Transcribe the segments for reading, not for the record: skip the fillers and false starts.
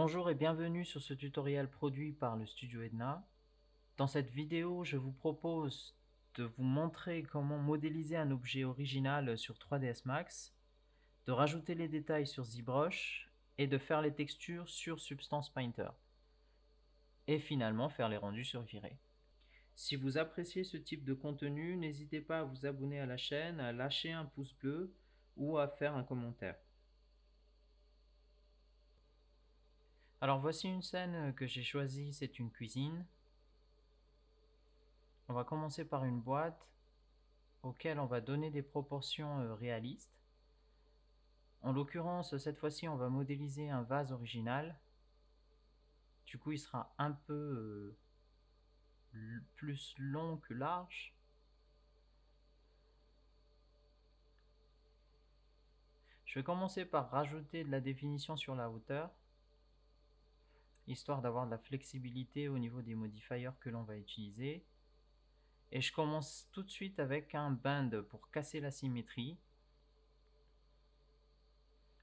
Bonjour et bienvenue sur ce tutoriel produit par le studio Edna. Dans cette vidéo, je vous propose de vous montrer comment modéliser un objet original sur 3ds Max, de rajouter les détails sur ZBrush et de faire les textures sur Substance Painter. Et finalement faire les rendus sur V-Ray. Si vous appréciez ce type de contenu, n'hésitez pas à vous abonner à la chaîne, à lâcher un pouce bleu ou à faire un commentaire. Alors voici une scène que j'ai choisie, c'est une cuisine. On va commencer par une boîte auquel on va donner des proportions réalistes. En l'occurrence, cette fois-ci, on va modéliser un vase original. Du coup, il sera un peu plus long que large. Je vais commencer par rajouter de la définition sur la hauteur, histoire d'avoir de la flexibilité au niveau des modifiers que l'on va utiliser. Et je commence tout de suite avec un band pour casser la symétrie.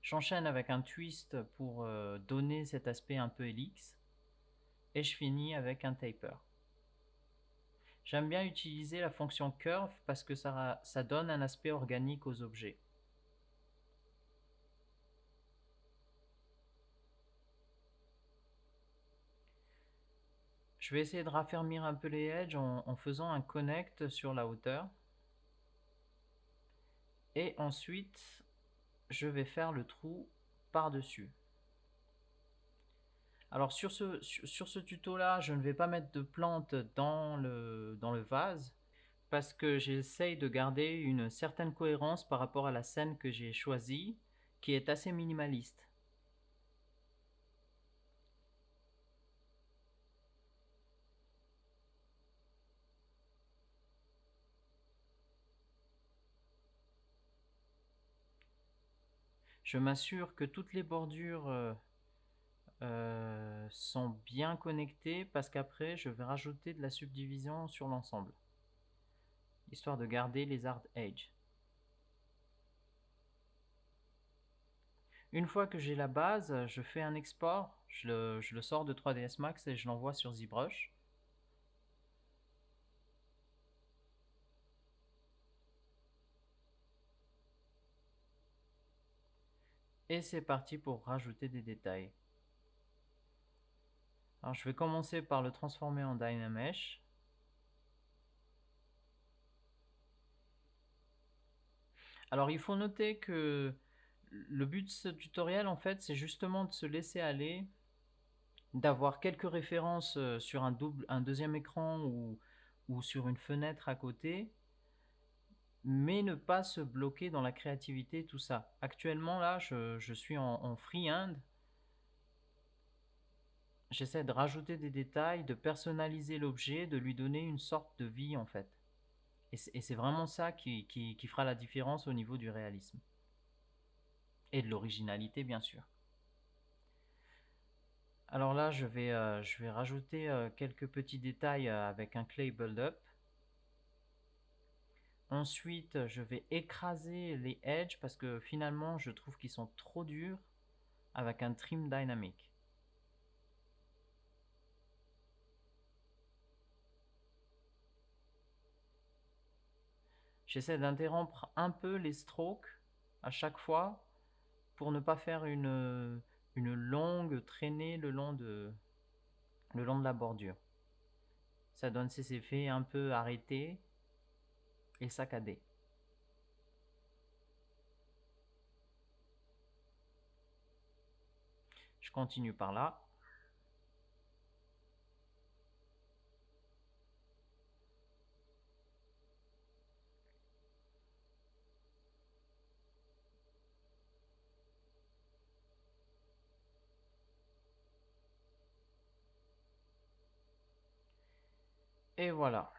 J'enchaîne avec un twist pour donner cet aspect un peu ellipse. Et je finis avec un taper. J'aime bien utiliser la fonction curve parce que ça donne un aspect organique aux objets. Je vais essayer de raffermir un peu les edges en faisant un connect sur la hauteur. Et ensuite, je vais faire le trou par-dessus. Alors sur ce tuto-là, je ne vais pas mettre de plante dans le vase parce que j'essaye de garder une certaine cohérence par rapport à la scène que j'ai choisie, qui est assez minimaliste. Je m'assure que toutes les bordures sont bien connectées parce qu'après je vais rajouter de la subdivision sur l'ensemble, histoire de garder les hard edges. Une fois que j'ai la base, je fais un export, je le sors de 3ds Max et je l'envoie sur ZBrush. Et c'est parti pour rajouter des détails. Alors je vais commencer par le transformer en Dynamesh. Alors il faut noter que le but de ce tutoriel en fait c'est justement de se laisser aller, d'avoir quelques références sur un deuxième écran ou sur une fenêtre à côté, mais ne pas se bloquer dans la créativité, tout ça. Actuellement là je suis en freehand. J'essaie de rajouter des détails, de personnaliser l'objet, de lui donner une sorte de vie en fait. Et c'est vraiment ça qui fera la différence au niveau du réalisme. Et de l'originalité bien sûr. Alors là je vais rajouter quelques petits détails avec un clay build-up. Ensuite je vais écraser les edges parce que finalement je trouve qu'ils sont trop durs avec un trim dynamique. J'essaie d'interrompre un peu les strokes à chaque fois pour ne pas faire une longue traînée le long de la bordure. Ça donne ces effets un peu arrêtés et saccadés. Je continue par là. Et voilà.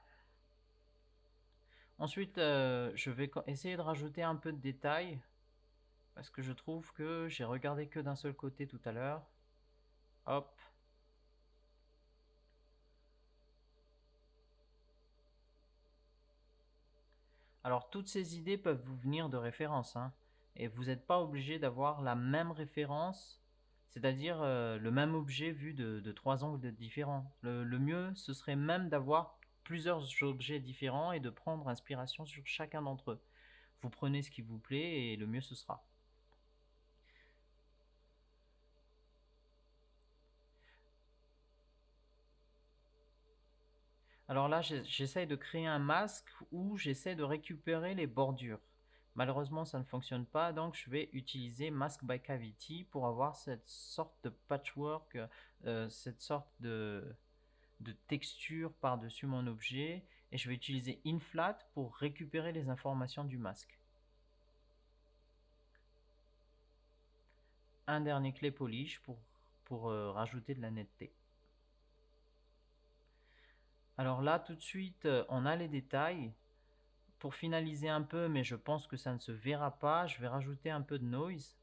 Ensuite, je vais essayer de rajouter un peu de détails parce que je trouve que j'ai regardé que d'un seul côté tout à l'heure. Hop. Alors toutes ces idées peuvent vous venir de références, hein, et vous n'êtes pas obligé d'avoir la même référence C'est-à-dire le même objet vu de trois angles différents. Le mieux, ce serait même d'avoir plusieurs objets différents et de prendre inspiration sur chacun d'entre eux. Vous prenez ce qui vous plaît et le mieux ce sera. Alors là, j'essaye de créer un masque où j'essaie de récupérer les bordures. Malheureusement, ça ne fonctionne pas, donc je vais utiliser Mask by Cavity pour avoir cette sorte de patchwork, cette sorte de texture par-dessus mon objet. Et je vais utiliser Inflat pour récupérer les informations du masque. Un dernier clé polish pour rajouter de la netteté. Alors là, tout de suite, on a les détails. Pour finaliser un peu, mais je pense que ça ne se verra pas, je vais rajouter un peu de noise,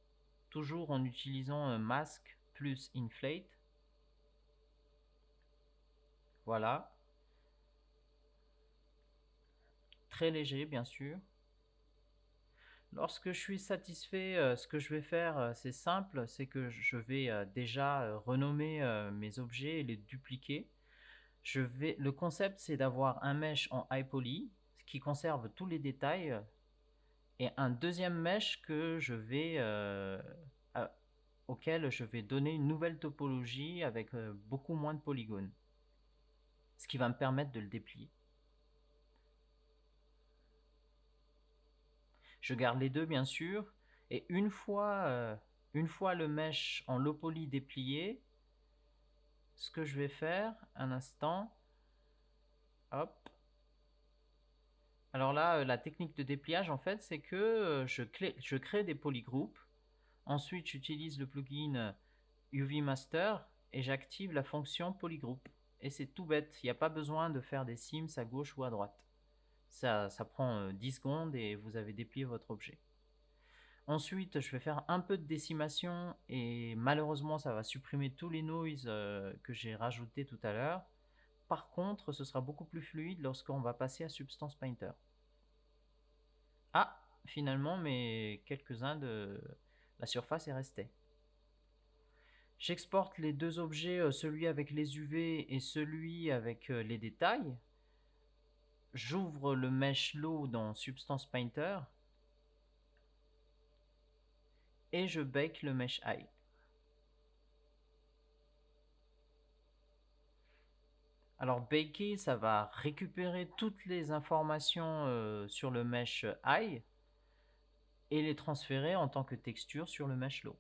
toujours en utilisant un mask plus inflate. Voilà. Très léger, bien sûr. Lorsque je suis satisfait, ce que je vais faire, c'est simple, c'est que je vais déjà renommer mes objets et les dupliquer. Le concept, c'est d'avoir un mesh en high poly qui conserve tous les détails et un deuxième mesh auquel je vais donner une nouvelle topologie avec beaucoup moins de polygones, ce qui va me permettre de le déplier. Je garde les deux bien sûr, et une fois le mesh en low poly déplié, ce que je vais faire, un instant, hop. Alors là, la technique de dépliage en fait, c'est que je crée des polygroupes. Ensuite, j'utilise le plugin UV Master et j'active la fonction polygroup. Et c'est tout bête, il n'y a pas besoin de faire des sims à gauche ou à droite. Ça prend 10 secondes et vous avez déplié votre objet. Ensuite, je vais faire un peu de décimation et malheureusement, ça va supprimer tous les noises que j'ai rajoutés tout à l'heure. Par contre, ce sera beaucoup plus fluide lorsqu'on va passer à Substance Painter. Ah, finalement, mais quelques-uns de la surface est resté. J'exporte les deux objets, celui avec les UV et celui avec les détails. J'ouvre le mesh low dans Substance Painter et je bake le mesh high. Alors baker, ça va récupérer toutes les informations sur le mesh high et les transférer en tant que texture sur le mesh low.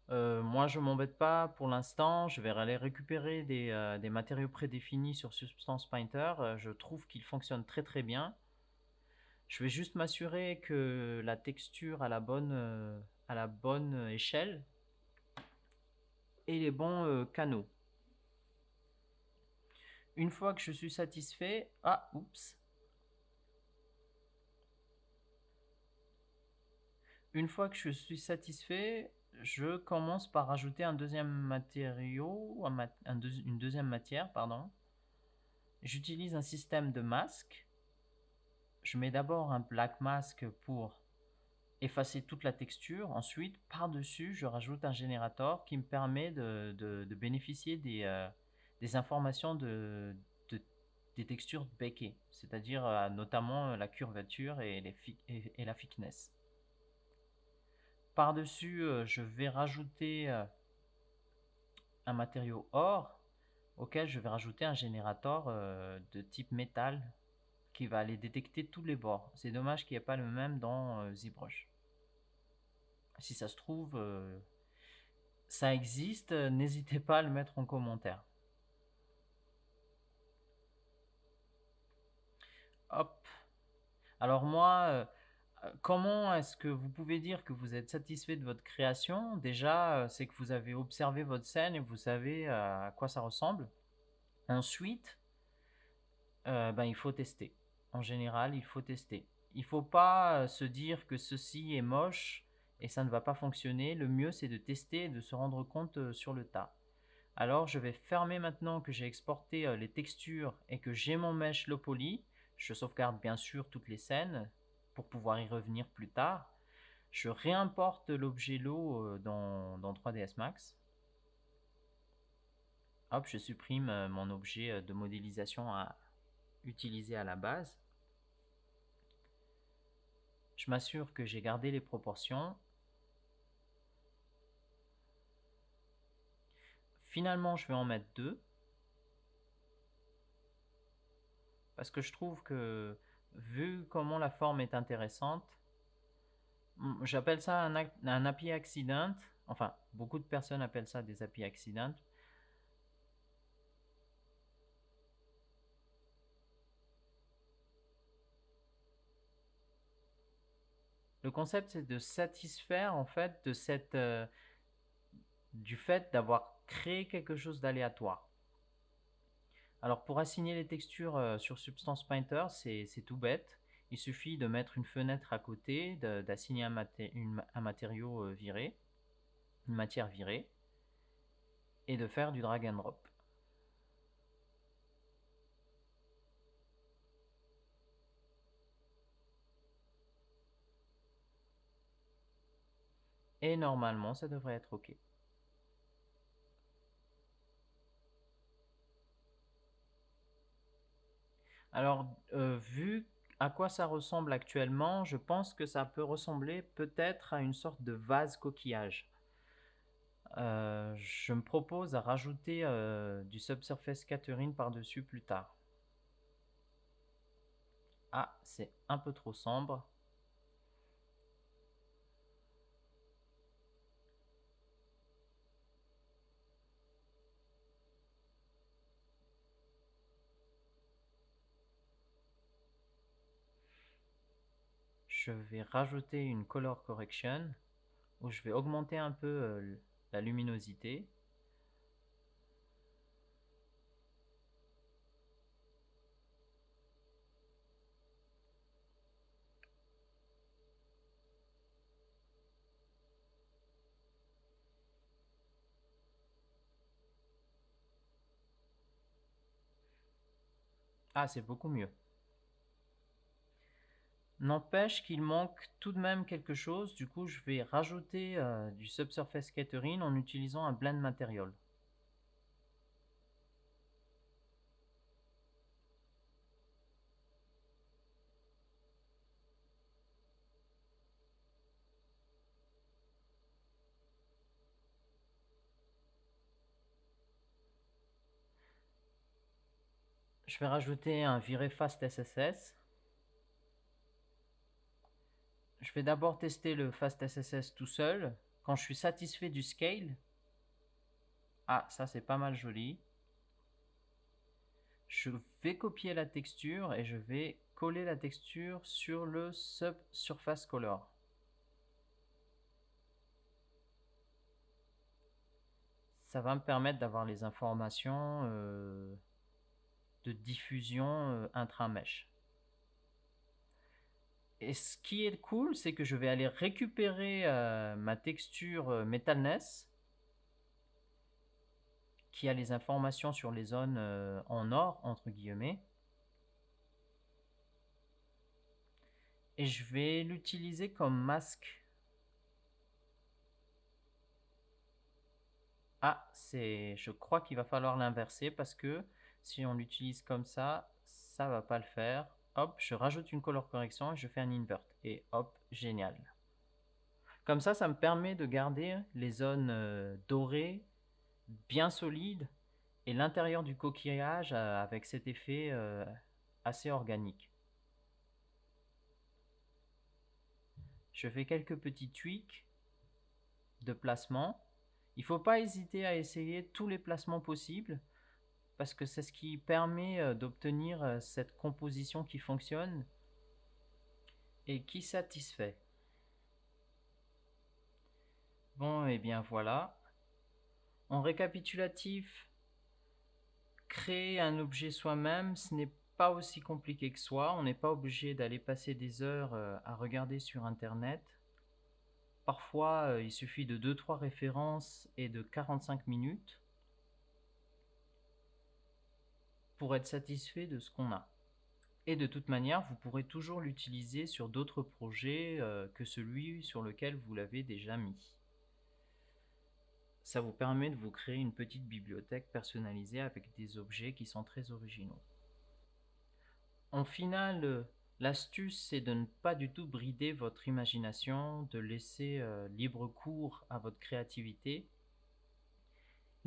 Moi, je m'embête pas pour l'instant. Je vais aller récupérer des matériaux prédéfinis sur Substance Painter. Je trouve qu'ils fonctionnent très très bien. Je vais juste m'assurer que la texture a la bonne échelle et les bons canaux. Une fois que je suis satisfait, Une fois que je suis satisfait, je commence par rajouter un deuxième matériau, une deuxième matière, pardon. J'utilise un système de masque. Je mets d'abord un black mask pour effacer toute la texture. Ensuite, par-dessus, je rajoute un générateur qui me permet de bénéficier des informations des textures bakées, c'est-à-dire notamment la curvature et la thickness. Par-dessus, je vais rajouter un matériau or auquel je vais rajouter un générateur de type métal qui va aller détecter tous les bords. C'est dommage qu'il n'y ait pas le même dans ZBrush. Si ça se trouve, ça existe, n'hésitez pas à le mettre en commentaire. Hop. Alors moi, comment est-ce que vous pouvez dire que vous êtes satisfait de votre création? Déjà, c'est que vous avez observé votre scène et vous savez à quoi ça ressemble. Ensuite, il faut tester. En général, il faut tester. Il ne faut pas se dire que ceci est moche et ça ne va pas fonctionner. Le mieux, c'est de tester et de se rendre compte sur le tas. Alors, je vais fermer maintenant que j'ai exporté les textures et que j'ai mon mesh low poly. Je sauvegarde bien sûr toutes les scènes pour pouvoir y revenir plus tard. Je réimporte l'objet lot dans 3ds Max. Hop, je supprime mon objet de modélisation à utiliser à la base. Je m'assure que j'ai gardé les proportions. Finalement, je vais en mettre 2. Parce que je trouve que, vu comment la forme est intéressante, j'appelle ça un happy accident. Enfin, beaucoup de personnes appellent ça des happy accidents. Le concept, c'est de satisfaire en fait du fait d'avoir créé quelque chose d'aléatoire. Alors pour assigner les textures sur Substance Painter, c'est tout bête. Il suffit de mettre une fenêtre à côté, d'assigner un matériau viré, une matière virée, et de faire du drag and drop. Et normalement, ça devrait être OK. Alors, vu à quoi ça ressemble actuellement, je pense que ça peut ressembler peut-être à une sorte de vase coquillage. Je me propose à rajouter du subsurface scattering par-dessus plus tard. Ah, c'est un peu trop sombre. Je vais rajouter une color correction où je vais augmenter un peu la luminosité. Ah, c'est beaucoup mieux. N'empêche qu'il manque tout de même quelque chose, du coup je vais rajouter du subsurface scattering en utilisant un blend material. Je vais rajouter un viré fast SSS. Je vais d'abord tester le fast SSS tout seul. Quand je suis satisfait du scale, ah ça c'est pas mal joli. Je vais copier la texture et je vais coller la texture sur le subsurface color. Ça va me permettre d'avoir les informations de diffusion intra-mesh. Et ce qui est cool, c'est que je vais aller récupérer ma texture Metalness, qui a les informations sur les zones en or, entre guillemets. Et je vais l'utiliser comme masque. Ah, je crois qu'il va falloir l'inverser parce que si on l'utilise comme ça va pas le faire. Hop, je rajoute une color correction et je fais un invert. Et hop, génial. Comme ça me permet de garder les zones dorées bien solides et l'intérieur du coquillage avec cet effet assez organique. Je fais quelques petits tweaks de placement. Il ne faut pas hésiter à essayer tous les placements possibles parce que c'est ce qui permet d'obtenir cette composition qui fonctionne et qui satisfait. Bon, et bien voilà. En récapitulatif, créer un objet soi-même, ce n'est pas aussi compliqué que soi. On n'est pas obligé d'aller passer des heures à regarder sur Internet. Parfois, il suffit de 2-3 références et de 45 minutes pour être satisfait de ce qu'on a. Et de toute manière, vous pourrez toujours l'utiliser sur d'autres projets que celui sur lequel vous l'avez déjà mis. Ça vous permet de vous créer une petite bibliothèque personnalisée avec des objets qui sont très originaux. En final, l'astuce, c'est de ne pas du tout brider votre imagination, de laisser libre cours à votre créativité.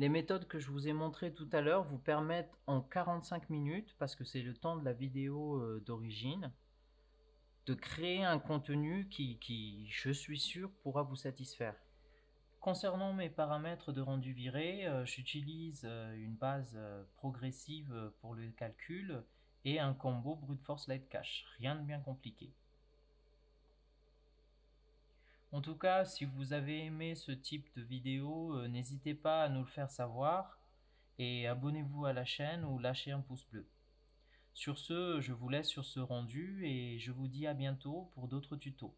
Les méthodes que je vous ai montrées tout à l'heure vous permettent en 45 minutes, parce que c'est le temps de la vidéo d'origine, de créer un contenu qui, je suis sûr, pourra vous satisfaire. Concernant mes paramètres de rendu viré, j'utilise une base progressive pour le calcul et un combo brute force light cache, rien de bien compliqué. En tout cas, si vous avez aimé ce type de vidéo, n'hésitez pas à nous le faire savoir et abonnez-vous à la chaîne ou lâchez un pouce bleu. Sur ce, je vous laisse sur ce rendu et je vous dis à bientôt pour d'autres tutos.